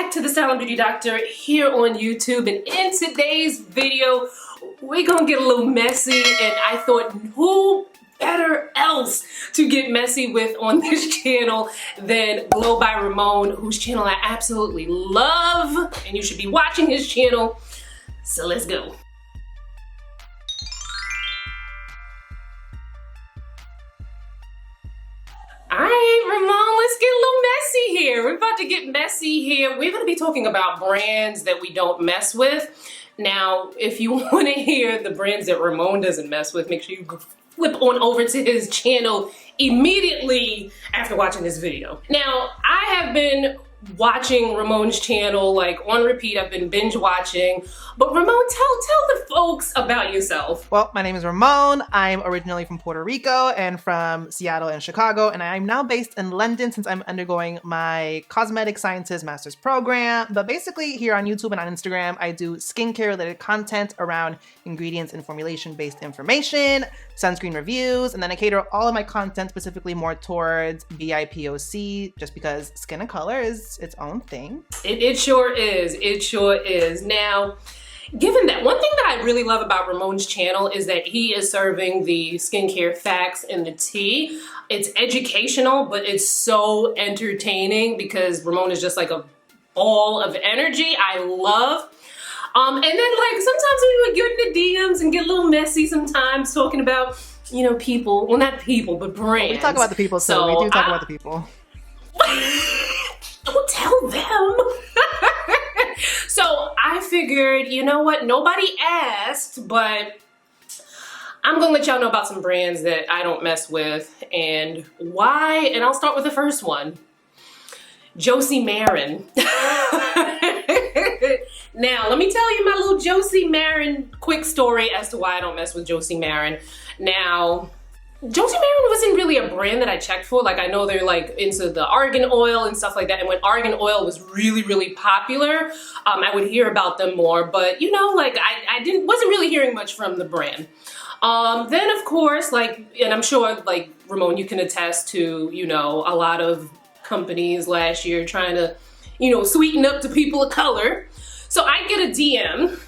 back to the Salon Beauty Doctor here on YouTube, and in today's video we're gonna get a little messy, and I thought who better else to get messy with on this channel than By Ramón, whose channel I absolutely love, and you should be watching his channel. So let's go. Alright, Ramón, let's get a little messy here. We're about to get messy here. We're going to be talking about brands that we don't mess with. Now, if you want to hear the brands that Ramón doesn't mess with, make sure you flip on over to his channel immediately after watching this video. Now, I have been watching Ramón's channel like on repeat. I've been binge watching. But Ramón, tell the folks about yourself. Well, my name is Ramón. I'm originally from Puerto Rico and from Seattle and Chicago, and I'm now based in London since I'm undergoing my cosmetic sciences master's program. But basically here on YouTube and on Instagram, I do skincare related content around ingredients and formulation based information, sunscreen reviews, and then I cater all of my content specifically more towards BIPOC, just because skin and color is its own thing. It sure is. It sure is. Now, given that, one thing that I really love about Ramón's channel is that he is serving the skincare facts and the tea. It's educational, but it's so entertaining because Ramón is just like a ball of energy. I love. And then like sometimes we would get in the DMs and get a little messy sometimes talking about, you know, people. Well, not people, but brands. We talk about the people, so we do talk about the people. Don't tell them. So I figured, you know what? Nobody asked, but I'm gonna let y'all know about some brands that I don't mess with and why. And I'll start with the first one. Josie Maran. Now, let me tell you my little Josie Maran quick story as to why I don't mess with Josie Maran. Now, Josie Maran wasn't really a brand that I checked for. Like, I know they're like into the argan oil and stuff like that. And when argan oil was really, really popular, I would hear about them more. But you know, like I wasn't really hearing much from the brand. Then of course, like, and I'm sure like Ramón, you can attest to, you know, a lot of companies last year trying to, you know, sweeten up to people of color. So I get a DM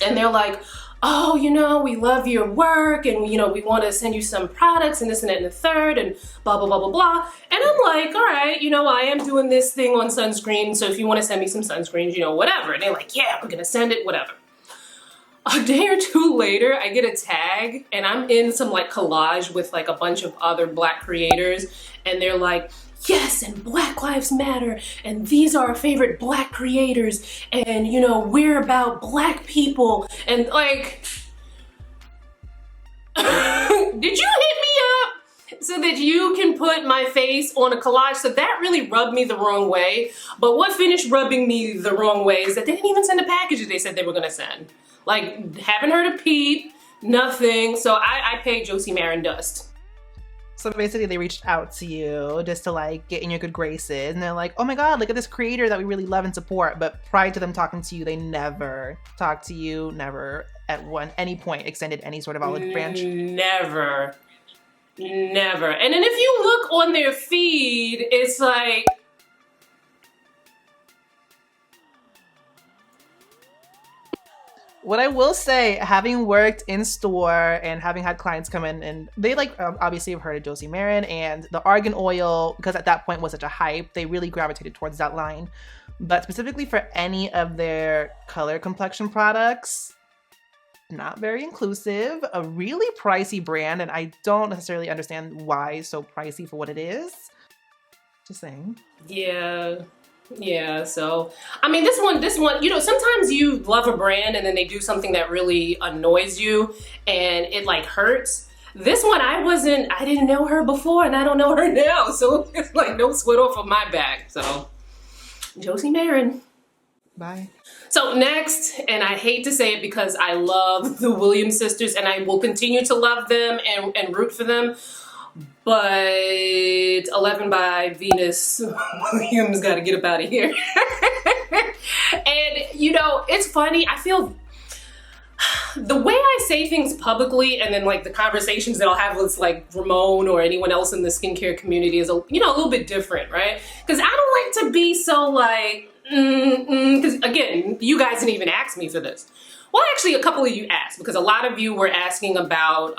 and they're like, oh, you know, we love your work and, you know, we want to send you some products and this and that and the third and blah, blah, blah, blah, blah. And I'm like, all right, you know, I am doing this thing on sunscreen. So if you want to send me some sunscreens, you know, whatever. And they're like, yeah, we're going to send it, whatever. A day or two later, I get a tag and I'm in some like collage with like a bunch of other Black creators. And they're like, yes, and Black Lives Matter, and these are our favorite Black creators, and you know, we're about Black people, and like, did you hit me up so that you can put my face on a collage? So that really rubbed me the wrong way, but what finished rubbing me the wrong way is that they didn't even send a package that they said they were gonna send. Like, haven't heard a peep, nothing, so I paid Josie Maran dust. So basically they reached out to you just to like get in your good graces, and they're like, oh my god, look at this creator that we really love and support. But prior to them talking to you, they never talked to you, never at any point extended any sort of olive branch. Never. Never. And then if you look on their feed, it's like, what I will say, having worked in store and having had clients come in, and they like obviously have heard of Josie Maran and the argan oil, because at that point was such a hype, they really gravitated towards that line. But specifically for any of their color complexion products, not very inclusive, a really pricey brand, and I don't necessarily understand why it's so pricey for what it is. Just saying. Yeah, so, I mean, this one, you know, sometimes you love a brand and then they do something that really annoys you and it like hurts. This one, I didn't know her before and I don't know her now, so it's like no sweat off of my back. So, Josie Maran. Bye. So next, and I hate to say it because I love the Williams sisters and I will continue to love them and root for them, but 11 by Venus Williams got to get up out of here. And, you know, it's funny. I feel the way I say things publicly and then like the conversations that I'll have with like Ramon or anyone else in the skincare community is, a little bit different, right? Because I don't like to be so like, because again, you guys didn't even ask me for this. Well, actually, a couple of you asked because a lot of you were asking about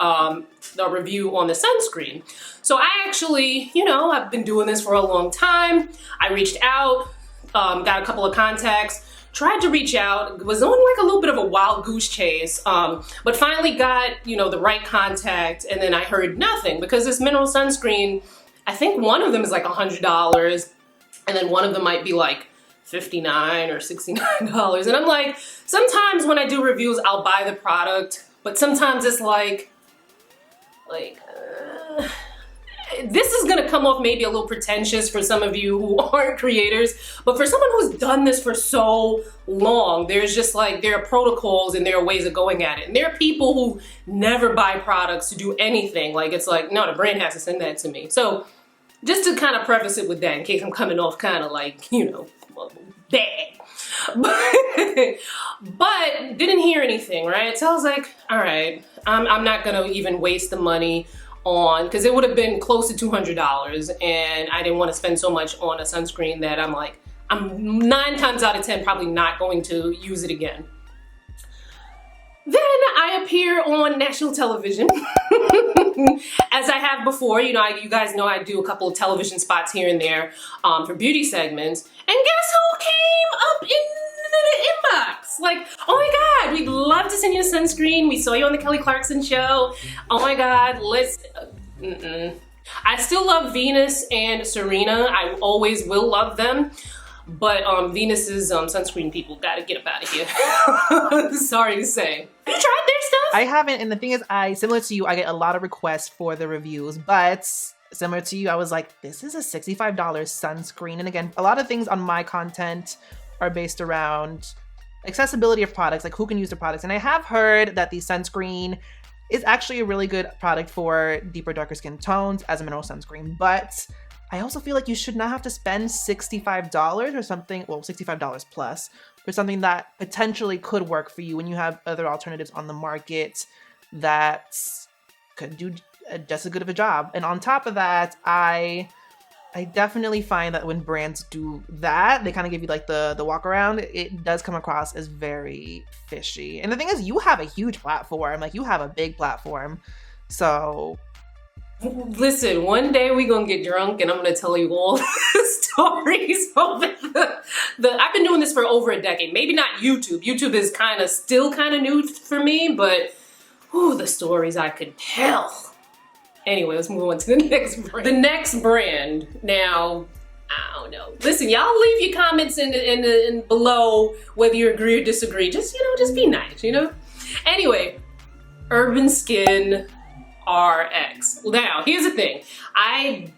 the review on the sunscreen. So I actually, I've been doing this for a long time. I reached out, got a couple of contacts, tried to reach out, was on like a little bit of a wild goose chase, but finally got, the right contact, and then I heard nothing because this mineral sunscreen, I think one of them is like $100, and then one of them might be like $59 or $69. And I'm like, sometimes when I do reviews, I'll buy the product, but sometimes it's like, this is gonna come off maybe a little pretentious for some of you who aren't creators, but for someone who's done this for so long, there's just like, there are protocols and there are ways of going at it. And there are people who never buy products to do anything. Like, it's like, no, the brand has to send that to me. So just to kind of preface it with that, in case I'm coming off kind of like, bad. But didn't hear anything, right? So I was like, all right, I'm not gonna even waste the money on, because it would have been close to $200, and I didn't want to spend so much on a sunscreen that I'm like, I'm 9 times out of 10 probably not going to use it again. Then I appear on national television, as I have before. You guys know I do a couple of television spots here and there for beauty segments. And guess who came up in the inbox? Like, oh my God, we'd love to send you a sunscreen. We saw you on the Kelly Clarkson show. Oh my God, I still love Venus and Serena. I always will love them. But Venus's sunscreen people gotta get up out of here. Sorry to say. Have you tried their stuff? I haven't, and the thing is, similar to you, I get a lot of requests for the reviews, but similar to you, I was like, this is a $65 sunscreen. And again, a lot of things on my content are based around accessibility of products, like who can use the products. And I have heard that the sunscreen is actually a really good product for deeper, darker skin tones as a mineral sunscreen, but I also feel like you should not have to spend $65 or something, well, $65 plus, for something that potentially could work for you when you have other alternatives on the market that could do just as good of a job. And on top of that, I definitely find that when brands do that, they kind of give you like the walk around, it does come across as very fishy. And the thing is, you have a huge platform, like you have a big platform, so... Listen, one day we gonna get drunk and I'm gonna tell you all the stories of I've been doing this for over a decade. Maybe not YouTube. YouTube is still kind of new for me, but the stories I could tell. Anyway, let's move on to the next brand. The next brand. Now, I don't know. Listen, y'all leave your comments in below whether you agree or disagree. Just be nice, Anyway, Urban Skin RX. Now, here's the thing. I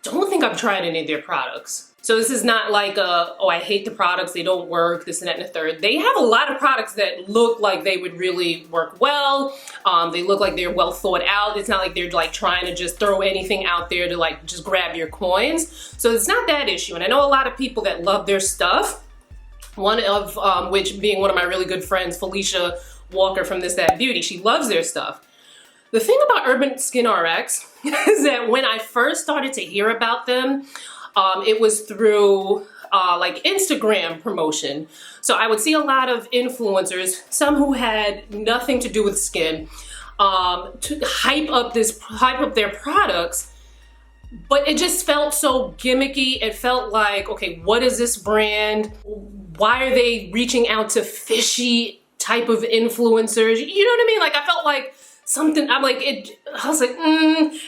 don't think I've tried any of their products. So this is not like I hate the products, they don't work, this and that and the third. They have a lot of products that look like they would really work well. They look like they're well thought out. It's not like they're like trying to just throw anything out there to like just grab your coins. So it's not that issue. And I know a lot of people that love their stuff. One of which being one of my really good friends, Felicia Walker from This That Beauty. She loves their stuff. The thing about Urban Skin RX is that when I first started to hear about them, it was through like Instagram promotion. So I would see a lot of influencers, some who had nothing to do with skin, to hype up their products, but it just felt so gimmicky. It felt like, okay, what is this brand? Why are they reaching out to fishy type of influencers? You know what I mean? Like I felt like something,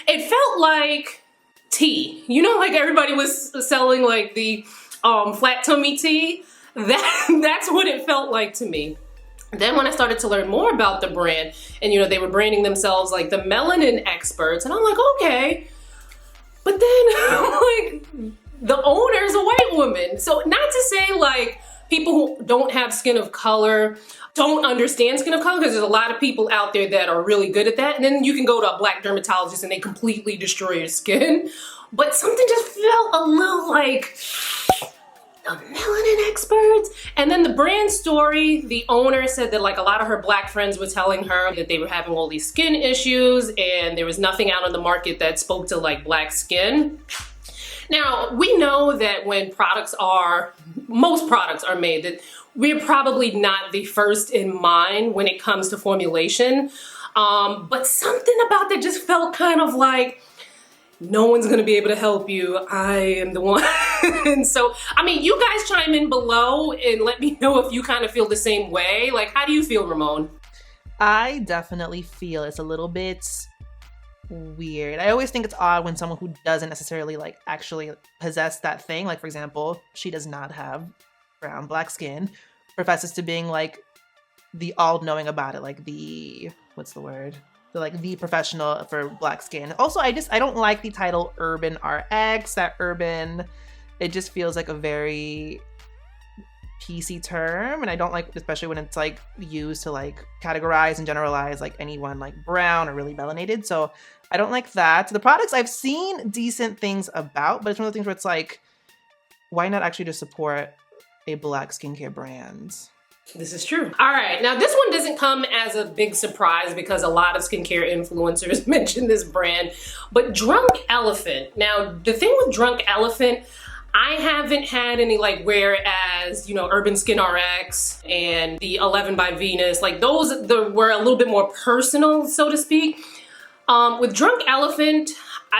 it felt like tea. Like everybody was selling like the flat tummy tea. That's what it felt like to me. Then when I started to learn more about the brand and they were branding themselves like the melanin experts, and I'm like, okay. But then like the owner's a white woman. So not to say like people who don't have skin of color don't understand skin of color, because there's a lot of people out there that are really good at that. And then you can go to a black dermatologist and they completely destroy your skin. But something just felt a little like the melanin experts. And then the brand story, the owner said that like a lot of her Black friends were telling her that they were having all these skin issues and there was nothing out on the market that spoke to like Black skin. Now, we know that when most products are made, that we're probably not the first in mind when it comes to formulation. But something about that just felt kind of like, no one's gonna be able to help you. I am the one. And so, I mean, you guys chime in below and let me know if you kind of feel the same way. Like, how do you feel, Ramon? I definitely feel it's a little bit weird. I always think it's odd when someone who doesn't necessarily like actually possess that thing, like for example, she does not have Black skin, professes to being like the all-knowing about it, like the, what's the word? The professional for Black skin. Also, I don't like the title Urban RX. That urban, it just feels like a very PC term, and I don't like, especially when it's like used to like categorize and generalize like anyone like brown or really melanated. So I don't like that. The products I've seen decent things about, but it's one of the things where it's like, why not actually just support a Black skincare brand? This is true. All right, now this one doesn't come as a big surprise because a lot of skincare influencers mention this brand, but Drunk Elephant. Now, the thing with Drunk Elephant, I haven't had any like, whereas, you know, Urban Skin RX and the 11 by Venus, like those were a little bit more personal, so to speak. With Drunk Elephant,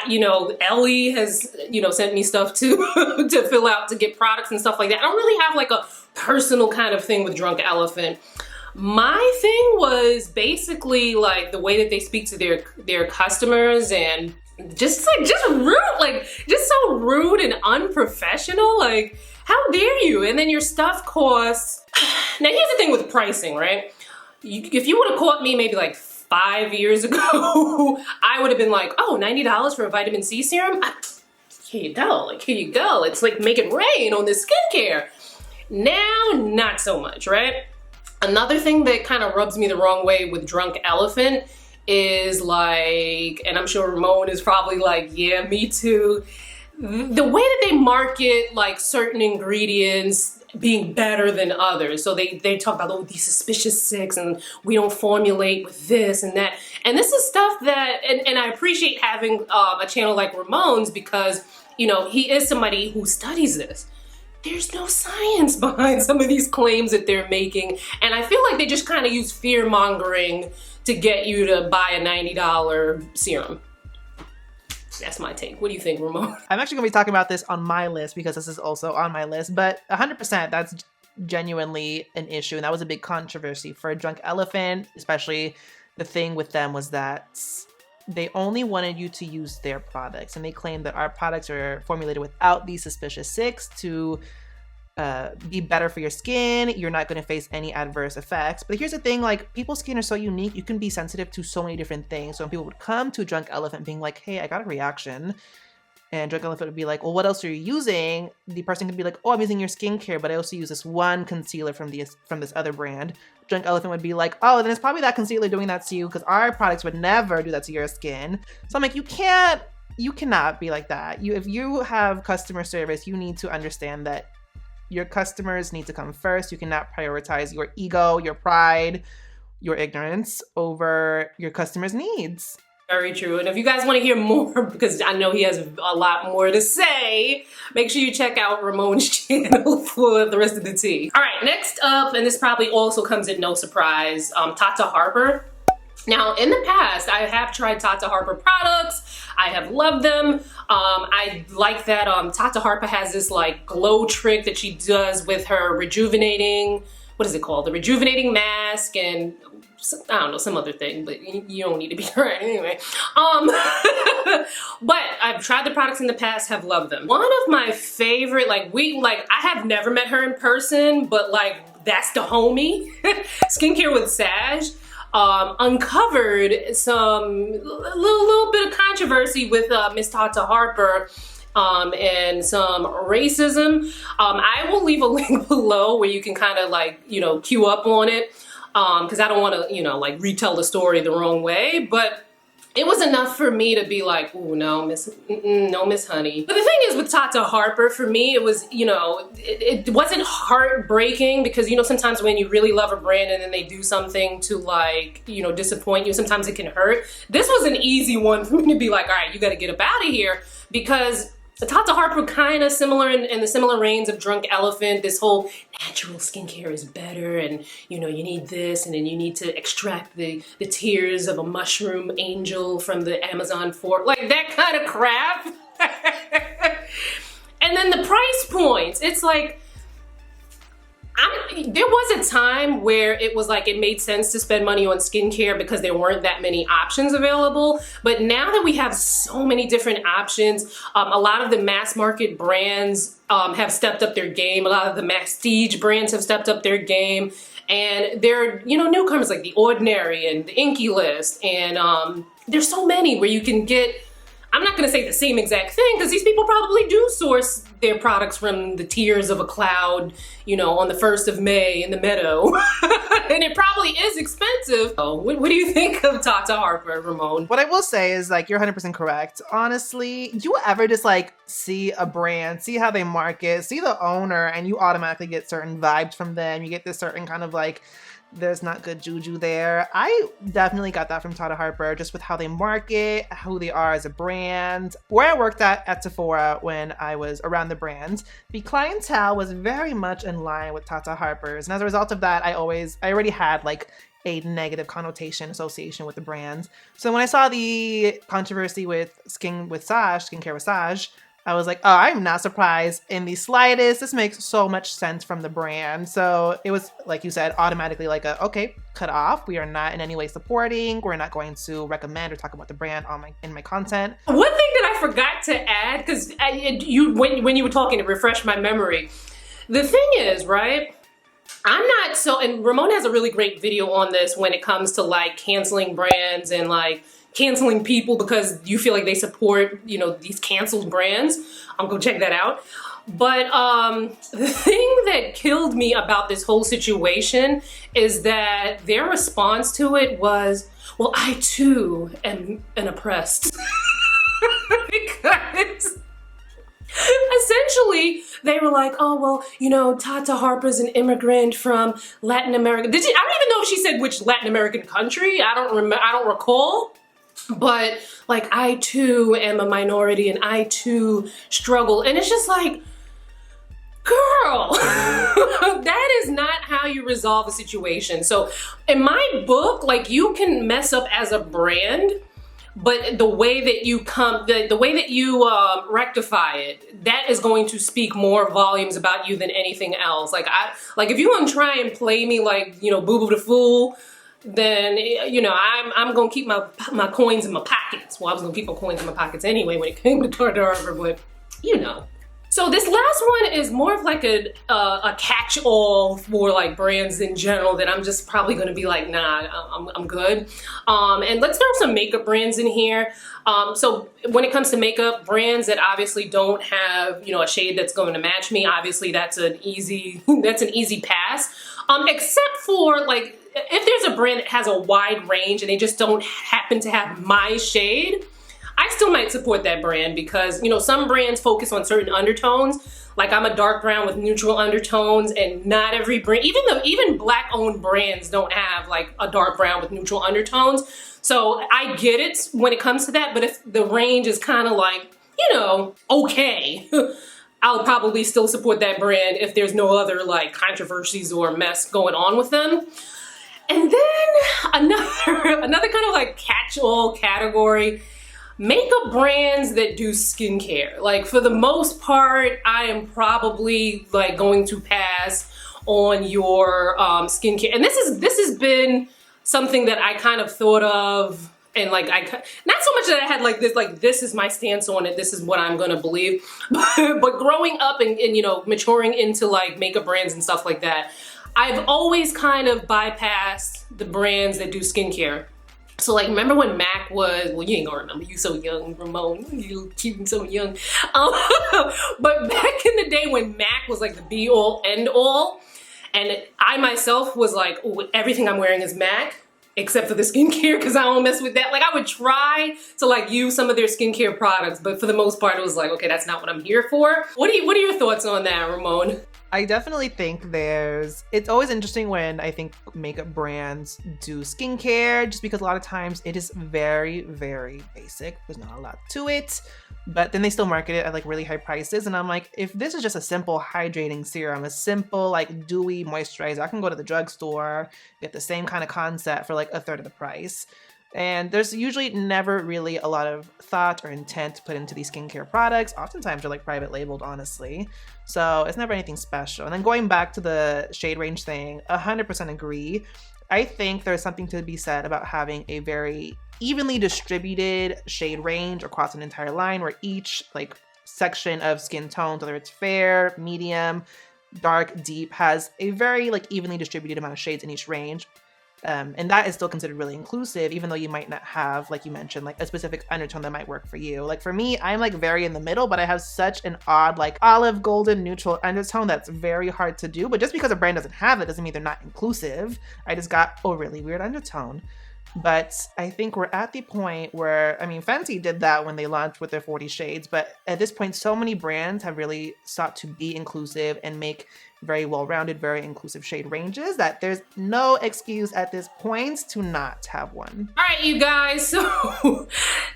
you know, Ellie has, you know, sent me stuff to fill out to get products and stuff like that. I don't really have like a personal kind of thing with Drunk Elephant. My thing was basically like the way that they speak to their customers and just rude, like just so rude and unprofessional. Like, how dare you? And then your stuff costs. Now here's the thing with pricing, right? If you would have caught me maybe like 5 years ago, I would have been like, oh, $90 for a vitamin C serum? Here you go, like here you go. It's like making rain on this skincare. Now, not so much, right? Another thing that kind of rubs me the wrong way with Drunk Elephant is like, and I'm sure Ramon is probably like, yeah, me too. The way that they market like certain ingredients being better than others. So they talk about, oh, these suspicious six and we don't formulate with this and that. And this is stuff that, and I appreciate having a channel like Ramon's because, you know, he is somebody who studies this. There's no science behind some of these claims that they're making. And I feel like they just kind of use fear mongering to get you to buy a $90 serum. That's my take. What do you think, Ramon? I'm actually gonna be talking about this on my list because this is also on my list, but 100% that's genuinely an issue. And that was a big controversy for Drunk Elephant, especially the thing with them was that they only wanted you to use their products. And they claimed that our products are formulated without these suspicious six to be better for your skin. You're not going to face any adverse effects. But here's the thing, like people's skin are so unique. You can be sensitive to so many different things. So when people would come to Drunk Elephant being like, hey, I got a reaction. And Drunk Elephant would be like, well, what else are you using? The person could be like, oh, I'm using your skincare, but I also use this one concealer from this other brand. Drunk Elephant would be like, oh, then it's probably that concealer doing that to you because our products would never do that to your skin. So I'm like, you cannot be like that. If you have customer service, you need to understand that your customers need to come first. You cannot prioritize your ego, your pride, your ignorance over your customers' needs. Very true. And if you guys want to hear more, because I know he has a lot more to say, make sure you check out Ramon's channel for the rest of the tea. All right, next up, and this probably also comes at no surprise, Tata Harper. Now, in the past, I have tried Tata Harper products. I have loved them. I like that Tata Harper has this like glow trick that she does with her rejuvenating, what is it called? The rejuvenating mask and I don't know, some other thing, but you don't need to be right anyway. But I've tried the products in the past, have loved them. One of my favorite, I have never met her in person, but like, that's the homie, Skincare with Sag, uncovered some little bit of controversy with Miss Tata Harper and some racism. I will leave a link below where you can kind of like, queue up on it. Because I don't want to, retell the story the wrong way. But it was enough for me to be like, ooh, no, no, Miss Honey. But the thing is with Tata Harper, for me, it was, you know, it wasn't heartbreaking because, you know, sometimes when you really love a brand and then they do something to like, you know, disappoint you, sometimes it can hurt. This was an easy one for me to be like, all right, you got to get up out of here, because Tata Harper kind of similar in the similar reigns of Drunk Elephant. This whole natural skincare is better, and you know you need this, and then you need to extract the tears of a mushroom angel from the Amazon forest, like that kind of crap. And then the price points. It's like, there was a time where it was like it made sense to spend money on skincare because there weren't that many options available. But now that we have so many different options, a lot of the mass market brands have stepped up their game. A lot of the prestige brands have stepped up their game. And there are, you know, newcomers like The Ordinary and The Inky List. And there's so many where you can get, I'm not gonna say the same exact thing because these people probably do source their products from the tears of a cloud, you know, on the 1st of May in the meadow. And it probably is expensive. Oh, what do you think of Tata Harper, Ramon? What I will say is like, you're 100% correct. Honestly, do you ever just like see a brand, see how they market, see the owner, and you automatically get certain vibes from them? You get this certain kind of like, there's not good juju there. I definitely got that from Tata Harper, just with how they market, who they are as a brand. Where I worked at Sephora when I was around the brand, the clientele was very much in line with Tata Harper's. And as a result of that, I already had like a negative connotation association with the brand. So when I saw the controversy with skincare with Saj, I was like, oh, I'm not surprised in the slightest. This makes so much sense from the brand. So it was, like you said, automatically like okay, cut off. We are not in any way supporting. We're not going to recommend or talk about the brand in my content. One thing that I forgot to add, because when you were talking, to refresh my memory, the thing is, right? And Ramon has a really great video on this when it comes to like canceling brands and like canceling people because you feel like they support, you know, these canceled brands. I'll go check that out. But the thing that killed me about this whole situation is that their response to it was, well, I too am an oppressed. Because essentially they were like, oh, well, you know, Tata Harper's an immigrant from Latin America. I don't even know if she said which Latin American country. I don't recall. But like, I too am a minority and I too struggle. And it's just like, girl, that is not how you resolve a situation. So in my book, like, you can mess up as a brand, but the way that you rectify it, that is going to speak more volumes about you than anything else. Like if you want to try and play me like, you know, Boo Boo the Fool, then, you know, I'm gonna keep my coins in my pockets. Well, I was gonna keep my coins in my pockets anyway when it came to Tata Harper, but you know. So this last one is more of like a catch-all for like brands in general that I'm just probably gonna be like, nah, I'm good. And let's throw some makeup brands in here. So when it comes to makeup brands that obviously don't have, you know, a shade that's going to match me, obviously that's an easy pass. Except for like, if there's a brand that has a wide range and they just don't happen to have my shade, I still might support that brand because, you know, some brands focus on certain undertones. Like, I'm a dark brown with neutral undertones, and not every brand, even black-owned brands don't have like a dark brown with neutral undertones. So I get it when it comes to that, but if the range is kind of like, you know, okay, I'll probably still support that brand if there's no other like controversies or mess going on with them. And then another kind of like catch-all category, makeup brands that do skincare. Like, for the most part, I am probably like going to pass on your skincare. And this has been something that I kind of thought of, and like not so much that I had like this is my stance on it, this is what I'm gonna believe, but growing up and you know, maturing into like makeup brands and stuff like that, I've always kind of bypassed the brands that do skincare. So like, remember when MAC was, well, you ain't gonna remember, you so young, Ramon, you cute and so young. But back in the day when MAC was like the be all end all, and I myself was like, oh, everything I'm wearing is MAC. except for the skincare, because I don't mess with that. Like, I would try to like use some of their skincare products, but for the most part, it was like, okay, that's not what I'm here for. What are your thoughts on that, Ramon? I definitely think it's always interesting when I think makeup brands do skincare, just because a lot of times it is very, very basic. There's not a lot to it, but then they still market it at like really high prices. And I'm like, if this is just a simple hydrating serum, a simple like dewy moisturizer, I can go to the drugstore, get the same kind of concept for like a third of the price. And there's usually never really a lot of thought or intent put into these skincare products. Oftentimes they're like private labeled, honestly. So it's never anything special. And then going back to the shade range thing, 100% agree. I think there's something to be said about having a very evenly distributed shade range across an entire line, where each like section of skin tones, whether it's fair, medium, dark, deep, has a very like evenly distributed amount of shades in each range. And that is still considered really inclusive, even though you might not have, like you mentioned, like a specific undertone that might work for you. Like for me, I'm like very in the middle, but I have such an odd like olive golden neutral undertone that's very hard to do. But just because a brand doesn't have it doesn't mean they're not inclusive. I just got a really weird undertone. But I think we're at the point where, I mean, Fenty did that when they launched with their 40 shades, but at this point, so many brands have really sought to be inclusive and make very well-rounded, very inclusive shade ranges that there's no excuse at this point to not have one. All right, you guys, so that,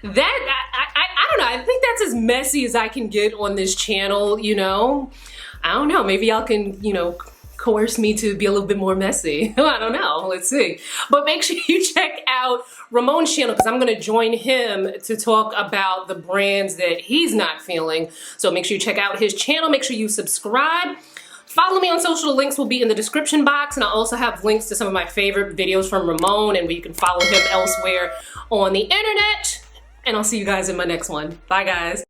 I don't know, I think that's as messy as I can get on this channel, you know? I don't know, maybe y'all can, you know, coerce me to be a little bit more messy. I don't know, let's see. But make sure you check out Ramon's channel, because I'm gonna join him to talk about the brands that he's not feeling. So make sure you check out his channel, make sure you subscribe. Follow me on social, the links will be in the description box, and I also have links to some of my favorite videos from Ramon, and where you can follow him elsewhere on the internet. And I'll see you guys in my next one. Bye guys.